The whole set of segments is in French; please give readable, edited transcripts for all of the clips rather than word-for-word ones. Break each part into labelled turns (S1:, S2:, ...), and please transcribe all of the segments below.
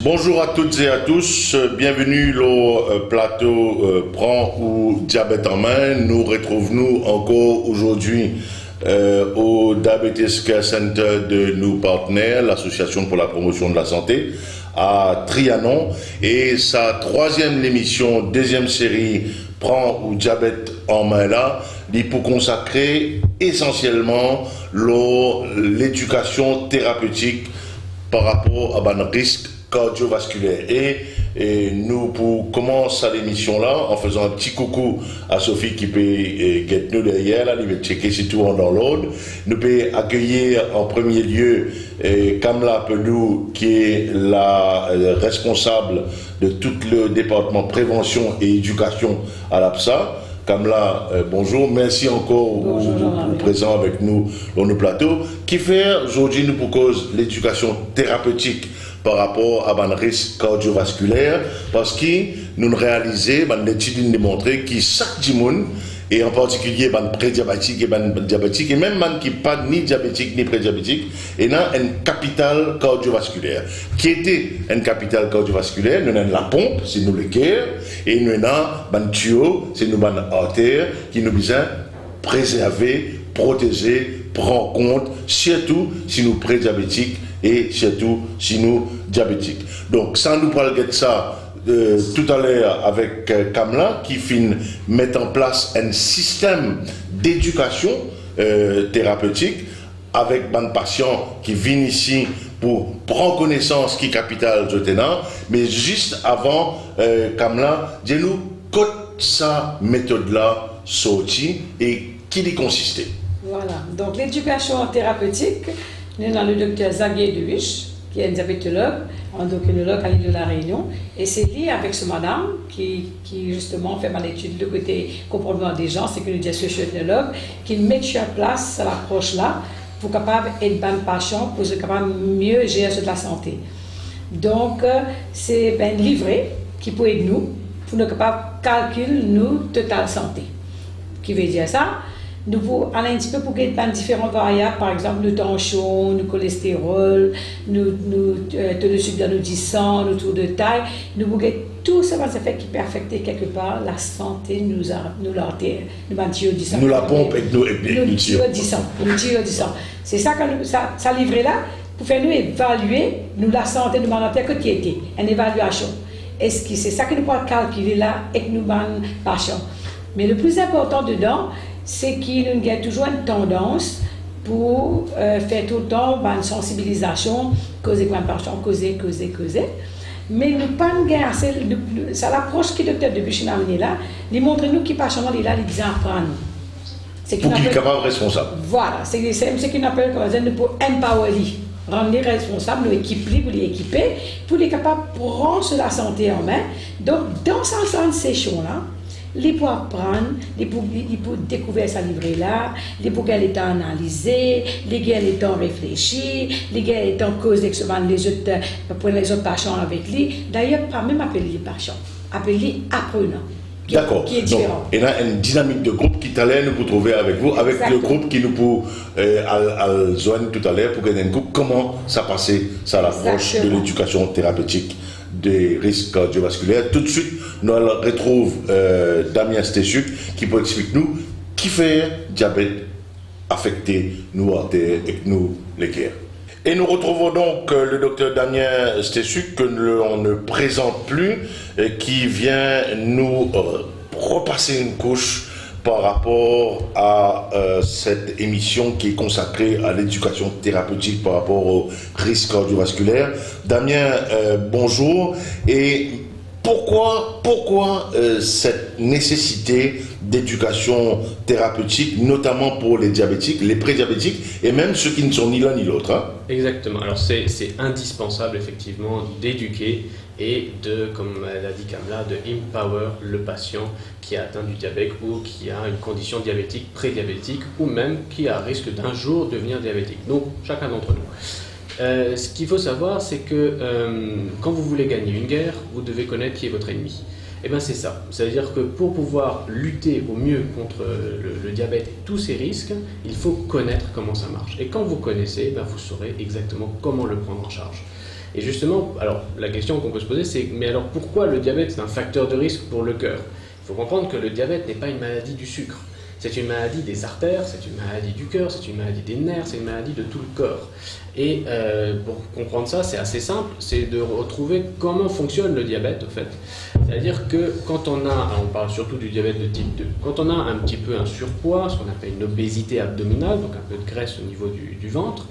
S1: Bonjour à toutes et à tous, bienvenue au plateau Prends ou Diabète en main. Nous retrouvons encore aujourd'hui au Diabetes Care Center de nos partenaires, l'Association pour la promotion de la santé, à Trianon. Et sa troisième émission, deuxième série Prends ou Diabète en main là, il pour consacrer essentiellement l'éducation thérapeutique par rapport à un risque cardiovasculaire. Et nous, pour commencer l'émission là, en faisant un petit coucou à Sophie qui peut get nous derrière, là, il va checker si tout est dans l'ordre. Nous pouvons accueillir en premier lieu Kamla Pelou, qui est la responsable de tout le département prévention et éducation à l'APSA. Kamla, bonjour, merci encore pour présent avec nous dans nos plateaux. Qui fait aujourd'hui nous propose l'éducation thérapeutique par rapport à un risque cardiovasculaire, parce que nous réalisons, l'étude démontré que chaque monde, et en particulier les prédiabétiques et les diabétiques, et même les qui ne sont pas ni diabétiques ni prédiabétiques, il y a un capital cardiovasculaire. Qui était un capital cardiovasculaire? Nous avons la pompe, c'est nous le cœur, et nous avons un tuyau, c'est nous artère, qui nous besoin préserver, protéger, prendre compte, surtout si nous prédiabétiques et surtout si nous diabétiques. Donc, ça nous parle de ça tout à l'heure avec Kamla qui finit mettre en place un système d'éducation thérapeutique avec des patients qui viennent ici pour prendre connaissance qui capital de tenant. Mais juste avant, Kamla, dis-nous quand sa méthode-là sortie et qui y consistait.
S2: Voilà, donc l'éducation thérapeutique, nous avons le docteur Xavier Dewiche, qui est un diabétologue, endocrinologue à l'île de la Réunion, et c'est lié avec ce madame qui justement fait mon étude de côté comportement des gens, c'est que nous disons socio-ethnologue, qui met sur place cette approche-là pour capable être bonne patient, pour être capable mieux gérer la santé. Donc, c'est un livret qui peut aider nous pour nous capable calculer nous totale santé. Qui veut dire ça? Nous pouvons aller un petit peu pour gagner différentes variables, par exemple le tension, le cholestérol, le taux de sucre dans notre sang, le taux de taille. Nous pouvons gagner tout ça fait qui peut affecter quelque part la santé, nous l'artère,
S1: nous la pompe et nous
S2: tire du sang. C'est ça que ça livre là pour faire nous évaluer nous la santé de l'artère que qui était une évaluation. Est-ce que c'est ça que nous pouvons calculer là et que nous avons patient. Mais le plus important dedans, c'est qu'il y a toujours une tendance pour faire tout le temps une sensibilisation, causer quoi patient, causer. Mais nous pas assez, ça l'approche que le docteur de Buchin a amené là, il montre nous qui patient est là, il dit apprendre.
S1: Pour qu'il est capable responsable.
S2: Voilà, c'est ce qu'on appelle comme ça, pour empower lui, rendre les responsables, nous équiper, pour les équiper, pour les capables de prendre la santé en main. Donc dans cette session là. Les pour apprendre, les pour découvrir sa livret là, les pour qu'elle est analysée, les gars est en réfléchir, les gars est en cause avec les autres patients avec lui. D'ailleurs, pas même appeler les patients, appeler apprenant.
S1: D'accord.
S2: Qui est différent.
S1: Il y a une dynamique de groupe qui t'allait nous trouver avec vous, avec le groupe qui nous peut joindre tout à l'heure pour gagner un groupe. Comment ça passait, ça l'approche de l'éducation thérapeutique des risques cardiovasculaires. Tout de suite, nous retrouvons Damien Stechuk qui peut expliquer nous qui fait diabète affecter nous artères et nous les cœurs. Et nous retrouvons donc le docteur Damien Stechuk que l'on ne présente plus et qui vient nous repasser une couche par rapport à cette émission qui est consacrée à l'éducation thérapeutique par rapport aux risques cardiovasculaires. Damien, bonjour. Et pourquoi cette nécessité d'éducation thérapeutique, notamment pour les diabétiques, les prédiabétiques et même ceux qui ne sont ni l'un ni l'autre, hein?
S3: Exactement. Alors c'est indispensable effectivement d'éduquer et de, comme l'a dit Kamla, de empower le patient qui a atteint du diabète ou qui a une condition diabétique, prédiabétique ou même qui a risque d'un jour devenir diabétique. Donc chacun d'entre nous. Ce qu'il faut savoir, c'est que quand vous voulez gagner une guerre, vous devez connaître qui est votre ennemi. Eh bien c'est ça. C'est-à-dire que pour pouvoir lutter au mieux contre le diabète et tous ses risques, il faut connaître comment ça marche. Et quand vous connaissez, vous saurez exactement comment le prendre en charge. Et justement, alors la question qu'on peut se poser, c'est mais alors pourquoi le diabète est un facteur de risque pour le cœur? Il faut comprendre que le diabète n'est pas une maladie du sucre. C'est une maladie des artères, c'est une maladie du cœur, c'est une maladie des nerfs, c'est une maladie de tout le corps. Et pour comprendre ça, c'est assez simple, c'est de retrouver comment fonctionne le diabète au fait. C'est-à-dire que quand on parle surtout du diabète de type 2, quand on a un petit peu un surpoids, ce qu'on appelle une obésité abdominale, donc un peu de graisse au niveau du ventre,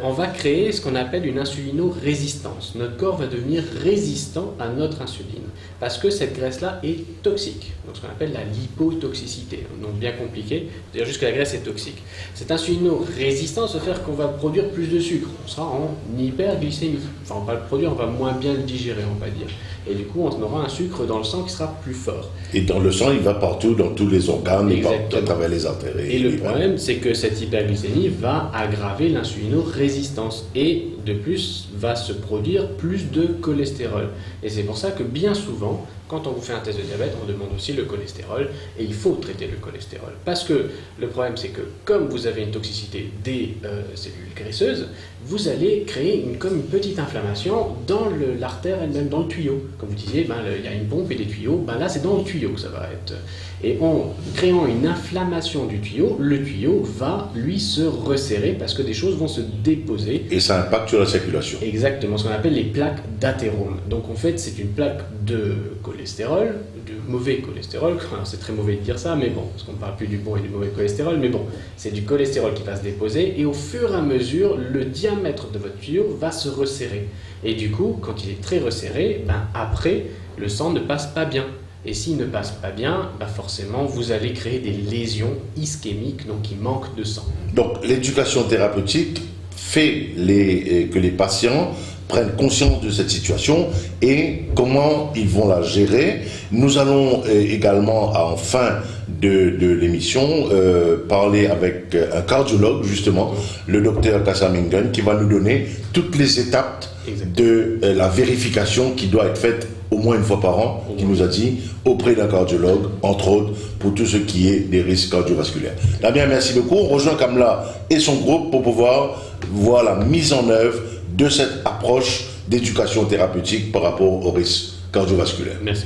S3: on va créer ce qu'on appelle une insulino-résistance. Notre corps va devenir résistant à notre insuline parce que cette graisse-là est toxique, donc ce qu'on appelle la lipotoxicité, donc bien compliqué, c'est-à-dire juste que la graisse est toxique. Cette insulino-résistance va faire qu'on va produire plus de sucre, on sera en hyperglycémie, enfin on va le produire, on va moins bien le digérer, on va dire, et du coup on aura un sucre dans le sang qui sera plus fort.
S1: Et dans le sang, il va partout, dans tous les organes, et partout à travers les artères.
S3: Et le problème, c'est que cette hyperglycémie va aggraver l'insulino-résistance et de plus va se produire plus de cholestérol. Et c'est pour ça que bien souvent, quand on vous fait un test de diabète, on demande aussi le cholestérol et il faut traiter le cholestérol. Parce que le problème, c'est que comme vous avez une toxicité des cellules graisseuses, vous allez créer comme une petite inflammation dans l'artère elle-même, dans le tuyau. Comme vous disiez, il y a une pompe et des tuyaux, là c'est dans le tuyau que ça va être. Et en créant une inflammation du tuyau, le tuyau va lui se resserrer parce que des choses vont se déposer.
S1: Et ça impacte sur la circulation.
S3: Exactement, ce qu'on appelle les plaques d'athérome. Donc en fait, c'est une plaque de cholestérol, de mauvais cholestérol. Alors c'est très mauvais de dire ça, mais bon, parce qu'on ne parle plus du bon et du mauvais cholestérol, mais bon, c'est du cholestérol qui va se déposer et au fur et à mesure, le diamètre de votre tuyau va se resserrer. Et du coup, quand il est très resserré, après, le sang ne passe pas bien. Et s'il ne passe pas bien, forcément, vous allez créer des lésions ischémiques, donc il manque de sang.
S1: Donc l'éducation thérapeutique fait que les patients prennent conscience de cette situation et comment ils vont la gérer. Nous allons également, en fin de l'émission, parler avec un cardiologue, justement, le docteur Kassamingen, qui va nous donner toutes les étapes de la vérification qui doit être faite au moins une fois par an, qui nous a dit, auprès d'un cardiologue, entre autres, pour tout ce qui est des risques cardiovasculaires. Eh bien, merci beaucoup. On rejoint Kamla et son groupe pour pouvoir voir la mise en œuvre de cette approche d'éducation thérapeutique par rapport aux risques cardiovasculaires.
S3: Merci.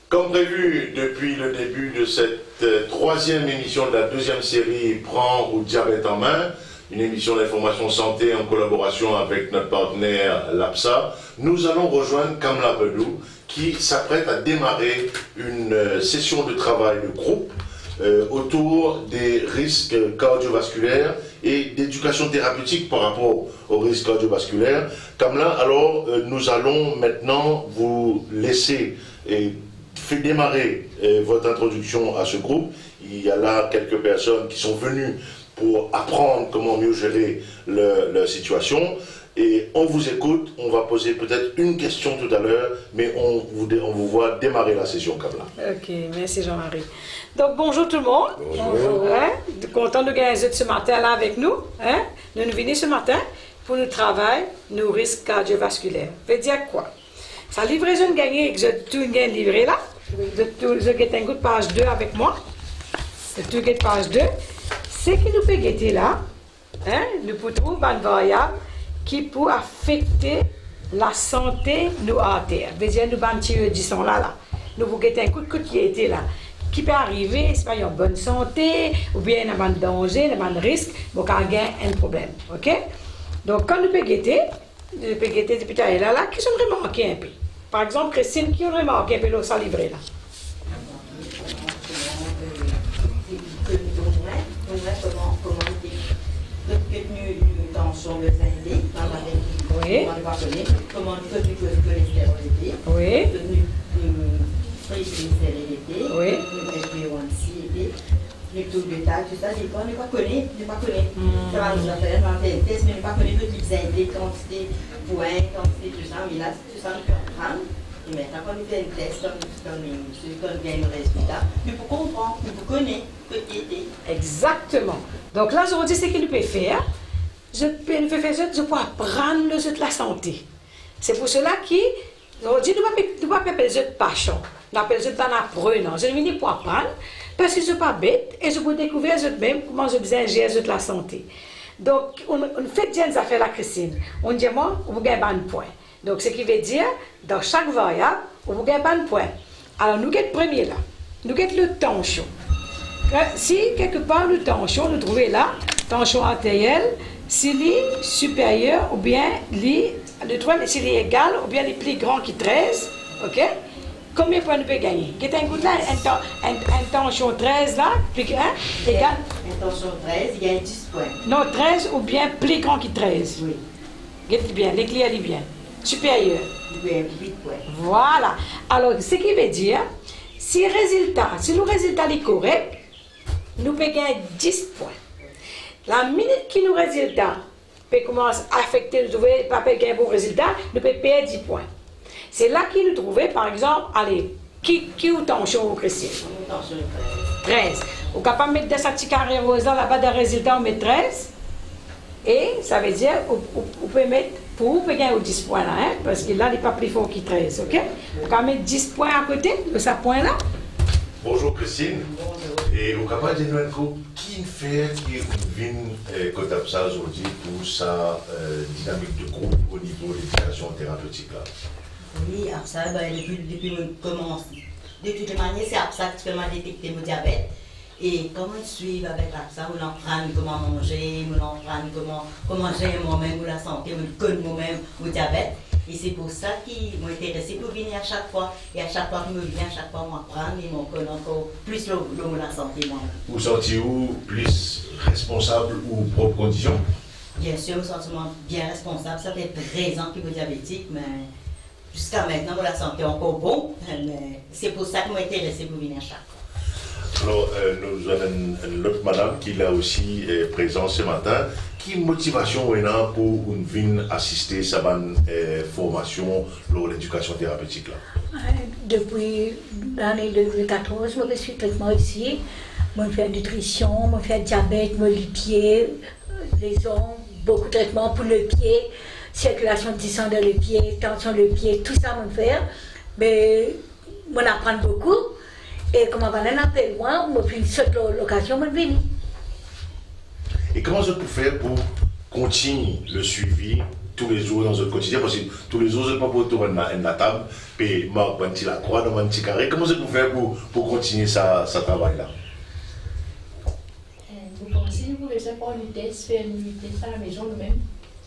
S1: Comme prévu depuis le début de cette troisième émission de la deuxième série Prends au diabète en main, une émission d'information santé en collaboration avec notre partenaire l'APSA, nous allons rejoindre Kamla Bedou qui s'apprête à démarrer une session de travail de groupe autour des risques cardiovasculaires et d'éducation thérapeutique par rapport aux risques cardiovasculaires. Kamla, alors nous allons maintenant vous laisser faire démarrer votre introduction à ce groupe. Il y a là quelques personnes qui sont venues pour apprendre comment mieux gérer leur situation. Et on vous écoute, on va poser peut-être une question tout à l'heure, mais on vous voit démarrer la session, Kamla.
S2: Ok, merci Jean-Marie. Donc bonjour tout le monde.
S1: Bonjour.
S2: Content de gagner ce matin là avec nous. Nous venons ce matin pour nous travailler nos risques cardiovasculaires. Ça veut dire quoi? Sa livraison gagnée, que je tout gagne livré là. Je get un goût de page 2 avec moi. Je tout get page 2. Ce qui nous fait guetter là, nous pouvons trouver une variable qui peut affecter la santé de nos artères. C'est-à-dire, nous avons un petit disons là. Nous pouvons guetter un coup de coude qui était là. Qui peut arriver, c'est pas une bonne santé, ou bien il y a un danger, il y a un risque, donc il y a un problème. Ok? Donc, quand nous pouvons guetter depuis là, qui sont remarqués un peu. Par exemple, Christine, qui ont remarqué un peu ça livré là.
S4: Tension de santé,
S2: oui.
S4: Comment du cholestérol était,
S2: oui.
S4: triglycérides,
S2: oui.
S4: le taux de taille, tout ça, des fois, on ne pas connaît. Ça va nous faire un test, mais on ne pas connaît toutes les idées, quantité, points, quantité, tout ça, mais là, tout ça, on peut apprendre. Et maintenant, quand on fait un test, on gagne le résultat, mais pour comprendre, pour connaître, ce qui était.
S2: Exactement. Donc là, je vous dis ce qu'il peut faire. Je peux apprendre de la santé. C'est pour cela qu'aujourd'hui, nous ne pouvons pas appeler les autres passion. Nous appelons les autres apprenants. Je viens pour apprendre parce que je ne suis pas bête et je peux découvrir les autres même comment je peux gérer la santé. Donc, on fait des affaires la Christine. On dit, moi, on vous gagne un point. Donc, ce qui veut dire, dans chaque variable, on vous gagne un point. Alors, nous gagnons le premier là. Nous gagnons le tension. Si, quelque part, le tension, nous trouvons là, tension artérielle, s'il est supérieur ou bien s'il est égal ou bien il est plus grand que 13, ok? Combien de points nous pouvons gagner? Il y a une tension 13 là, plus égal?
S4: Une tension 13, il gagne 10 points.
S2: Non, 13 ou bien plus grand que 13.
S4: Oui.
S2: Regardez bien, l'éclair est bien. Supérieur.
S4: Il gagne 8 points.
S2: Voilà. Alors, ce qui veut dire, si le résultat est correct, nous pouvons gagner 10 points. La minute que nos résultats peut commencer à affecter, nous ne pas gagner un bon résultat, nous pouvons perdre 10 points. C'est là que nous trouvons, par exemple, allez, qui est tension au Christian?
S4: Tension
S2: 13. On est capable de mettre des petits carrés roses là-bas des résultats, on met 13. Et ça veut dire, on peut mettre, pour vous, gagner 10 points là, hein, parce que là, il n'est pas plus fort que 13, ok? On peut mettre 10 points à côté de ce point-là.
S1: Bonjour Christine.
S4: Bonjour.
S1: Et au capable de nous dire qui fait qui vient côté ça aujourd'hui pour sa dynamique de groupe au niveau de l'éducation thérapeutique là.
S4: Oui, alors ça, depuis que je commence, de toutes les manières, c'est ça que tu peux détecter mon diabète. Et comment suivre avec ça, on apprend comment manger, on apprend comment gérer moi-même la santé, on connaît moi-même mon diabète. Et c'est pour ça qu'ils m'ont intéressé pour venir à chaque fois. Et à chaque fois que je viens, à chaque fois, on apprend et on connaît encore plus la santé.
S1: Vous sentez-vous plus responsable ou propre condition?
S4: Bien sûr, je me sens bien responsable. Ça fait 13 ans que je suis diabétique, mais jusqu'à maintenant, la santé est encore bonne. Mais c'est pour ça que je m'intéresse pour venir à chaque fois.
S1: Alors, nous avons une autre madame qui est aussi présente ce matin. Quelle motivation maintenant pour venir assister à sa formation dans l'éducation thérapeutique là?
S5: Depuis l'année 2014, je suis traitement ici. Je fais nutrition, je fais diabète, les pieds, les ongles, beaucoup de traitements pour le pied, circulation de sang dans le pied, tension le pied, tout ça je fais. Mais je apprends beaucoup. Et comme on va aller un peu loin, je fais cette l'occasion de venir.
S1: Et comment je peux faire pour continuer le suivi tous les jours dans votre quotidien? Parce que tous les jours, je ne peux pas autour de la table, puis marque un petit la croix dans un petit carré. Comment je peux faire pour continuer ça travail-là?
S6: Vous pensez que vous pouvez faire une test, faire une test à la maison nous-mêmes?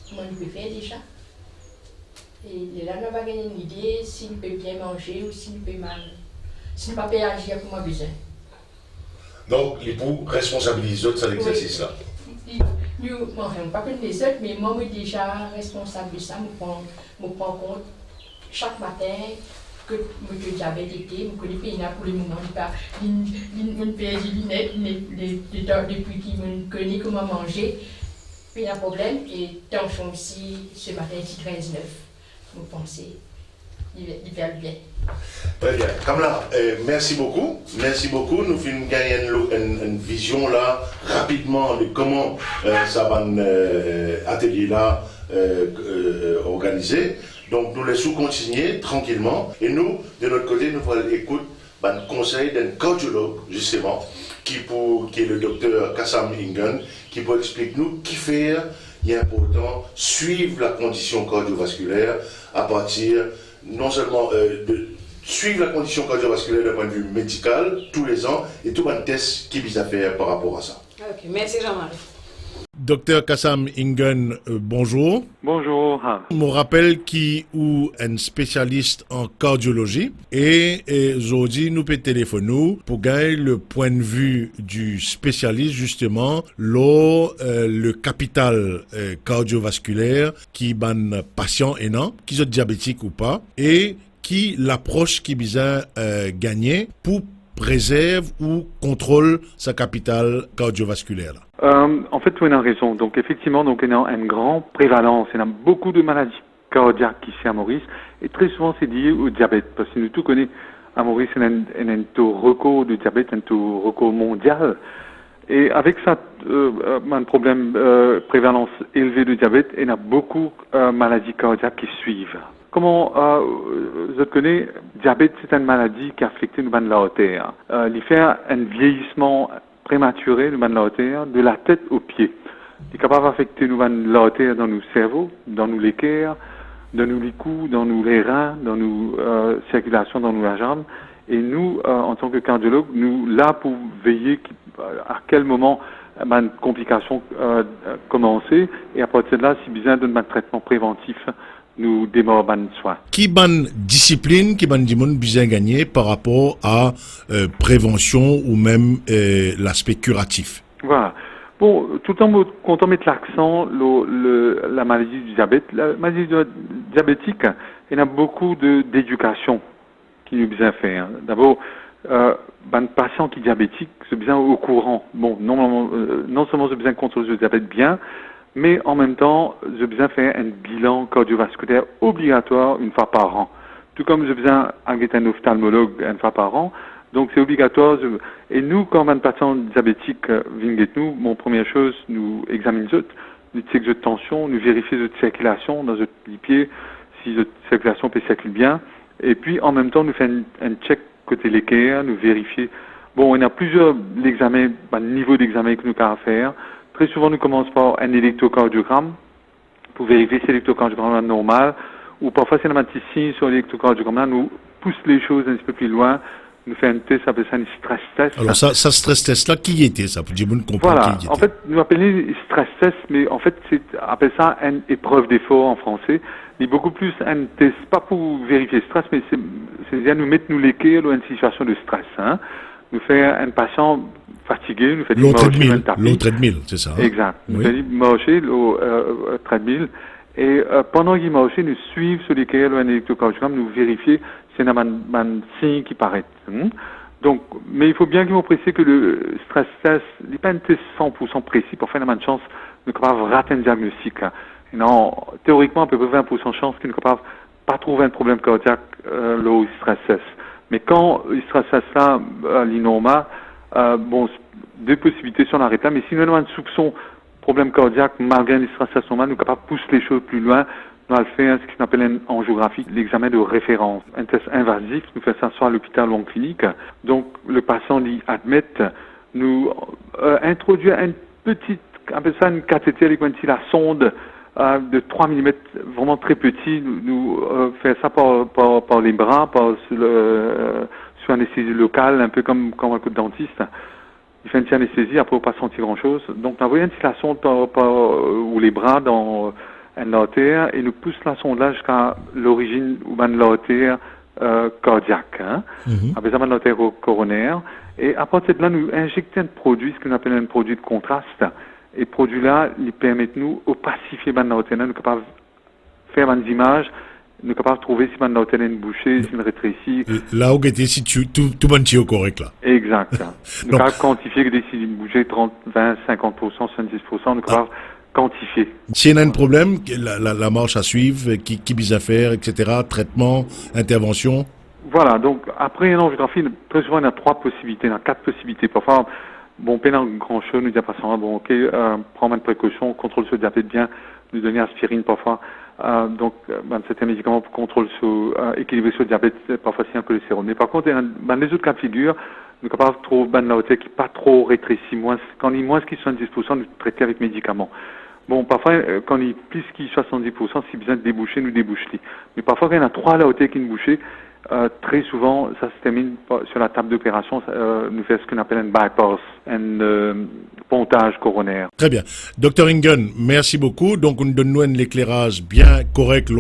S6: Comment on peut faire déjà? Et là, on va gagner une idée s'il peut bien manger ou s'il peut mal. S'il ne peut pas agir comme on a besoin. Donc,
S1: l'époux responsabilise les autres sur l'exercice là?
S6: Nous, ne pas que les autres, mais moi, je suis déjà responsable de ça. Je prends compte chaque matin que je diabète était, je connais pas pour le moment, je fais des lunettes depuis qu'il me connaît comment manger. Puis il y a un problème, et tension aussi, ce matin, c'est 13,9. Vous pensez, il va bien.
S1: Très bien. Kamla, merci beaucoup. Merci beaucoup. Nous finissons gagner une vision là, rapidement, de comment ça va atelier là organisé. Donc nous laissons continuer tranquillement. Et nous, de notre côté, nous allons écouter un conseil d'un cardiologue, justement, qui est le docteur Kassam Ingen, qui peut expliquer nous qui faire. Il est important suivre la condition cardiovasculaire à partir non seulement de suivre la condition cardiovasculaire d'un point de vue médical tous les ans et tout un test qui vise à faire par rapport à ça.
S2: Ok, merci Jean-Marie.
S7: Docteur Kassam Ingen, bonjour.
S8: Bonjour.
S7: Je me rappelle qui est un spécialiste en cardiologie et aujourd'hui nous pouvons téléphoner pour gagner le point de vue du spécialiste justement le capital cardiovasculaire qui ban patient et non, qui sont diabétiques ou pas et qui l'approche qui vise à gagner pour préserve ou contrôle sa capitale cardiovasculaire.
S8: En fait, tu as raison. Donc, effectivement, il y a une grande prévalence. Il y a beaucoup de maladies cardiaques ici à Maurice. Et très souvent, c'est lié au diabète. Parce que nous tous connaissons à Maurice, il y a un taux record de diabète, un taux record mondial. Et avec ça, un problème prévalence élevée de diabète, il y a beaucoup de maladies cardiaques qui suivent. Comment je connais, diabète, c'est une maladie qui affecte le bas de l'artère. Il fait un vieillissement prématuré du bas de l'artère, de la tête aux pieds. il est capable d'affecter nous l'artère dans nos cerveaux, dans nos l'équerre, dans nos licous, dans nos les reins, dans nos circulations, dans nos jambes. Et nous, en tant que cardiologue, nous là pour veiller à quel moment une complication commencer et à partir de là, si besoin d'un traitement préventif, nous démarrons ban soin.
S7: Qui ban discipline, qui ban dimon besoin gagner par rapport à prévention ou même l'aspect curatif.
S8: Voilà. Bon, tout le temps, quand on met l'accent, la maladie du diabète, la maladie diabétique, il y a beaucoup d'éducation qui nous besoin faire. Hein. D'abord, un patient qui est diabétique, c'est bien au courant. Bon, non seulement j'ai besoin de contrôler le diabète bien, mais en même temps, j'ai besoin de faire un bilan cardiovasculaire obligatoire une fois par an. Tout comme j'ai besoin d'un ophtalmologue une fois par an. Donc c'est obligatoire. Et nous, quand un patient diabétique vient avec nous, mon première chose, nous examinons nous checkons de tension, nous vérifions de circulation dans les pieds, si la circulation peut circuler bien. Et puis en même temps, nous faisons un check côté l'équerre, nous vérifions. Bon, il y a plusieurs examens, niveaux d'examen que nous avons à faire. Très souvent, nous commençons par un électrocardiogramme pour vérifier si l'électrocardiogramme est normal. Ou parfois, si on a un petit signe sur l'électrocardiogramme, là, nous poussons les choses un petit peu plus loin. Nous faisons un test, ça s'appelle ça un stress test.
S7: Alors ça stress test là, qui était ça pour dire bon comprendre
S8: voilà.
S7: qui était.
S8: En fait, nous appelons stress test, mais en fait, appelle ça une épreuve d'effort en français. Il est beaucoup plus un test, pas pour vérifier le stress, mais c'est bien nous mettre nous l'équerre dans une situation de stress. Hein. Nous faire un patient fatigué, nous faisons
S7: l'eau treadmill, c'est ça. Hein?
S8: Exact. Nous
S7: Oui.
S8: faisons marcher l'eau treadmill et pendant qu'il marche, nous suivons sur l'équerre un électrocardiogramme, nous vérifier s'il y a un signe qui paraît. Donc, mais il faut bien qu'ils m'ont précisé que le stress test n'est pas un test 100% précis. Parfois, il y a une chance de ne pas rater un diagnostic. Hein. Non, théoriquement, à peu près 20% de chance qu'il ne capable pas trouver un problème cardiaque le stress test. Mais quand le stress test là, l'inormal, bon, deux possibilités sur l'arrêt là. Mais si nous avons un soupçon problème cardiaque malgré le stress test normal, nous sommes capables de pousser les choses plus loin. Nous allons faire ce qu'on appelle un angiographie, l'examen de référence, un test invasif. Nous faisons ça soit à l'hôpital ou en clinique. Donc, le patient dit admet, nous introduit une petite, un peu ça, une cathéter avec la sonde de 3 mm, vraiment très petit. Nous faisons ça par les bras, sur anesthésie locale, un peu comme un coup de dentiste. Il fait une petite anesthésie, après on ne peut pas sentir grand-chose. Donc, nous envoyons la sonde ou les bras dans une artère et nous pousse la sonde là jusqu'à l'origine ou de l'artère cardiaque, hein, avec ça de l'artère coronaire. Et à partir de là, nous injectons un produit, ce qu'on appelle un produit de contraste. Et ce produit-là, il permet nous opacifier l'artère. Nous sommes capables de faire des images, nous sommes capables de trouver si l'artère est une bouchée, si une rétrécie.
S7: Là où était situé tout bon au correct là.
S8: Exact. Nous sommes capables de quantifier que si une bouchée 30, 20, 50%, 70%, nous sommes capables quantifier.
S7: S'il y a un problème, la marche à suivre, qui bise à faire, etc., traitement, intervention.
S8: Voilà, donc après une angiographie, très souvent il y a 3 possibilités, il y a 4 possibilités. Parfois, bon, pas grand chose, nous dit à patient, bon, ok, prends une précaution, contrôle ce diabète bien, nous donner aspirine parfois. Donc, c'est un médicament pour contrôler équilibrer ce diabète, parfois c'est un cholestérol. Mais par contre, les autres cas de figure, nous sommes capables de trouver une artère qui n'est pas trop rétrécie, quand il est moins que 70%, nous traitons avec médicaments. Bon, parfois, quand il est plus que 70%, si besoin de déboucher, nous débouchons. Mais parfois, quand il y en a 3 artères qui nous bouchent, très souvent, ça se termine sur la table d'opération, nous fait ce qu'on appelle un bypass, un pontage coronaire.
S7: Très bien. Dr Ingen, merci beaucoup. Donc, on donne nous un éclairage bien correct,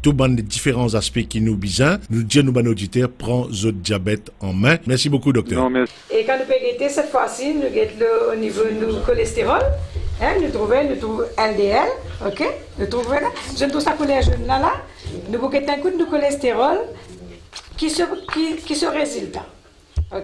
S7: tout les différents aspects qui nous bisent. Nous disons, nos auditeurs, prends le diabète en main. Merci beaucoup, docteur.
S8: Non, merci.
S2: Et quand nous payons cette fois-ci, nous guettons au niveau du cholestérol. Hein, nous trouvons LDL, ok? Nous trouvons là. Je ne trouve ça pour les jeunes là. Nous guettons un coup de cholestérol qui se résultat.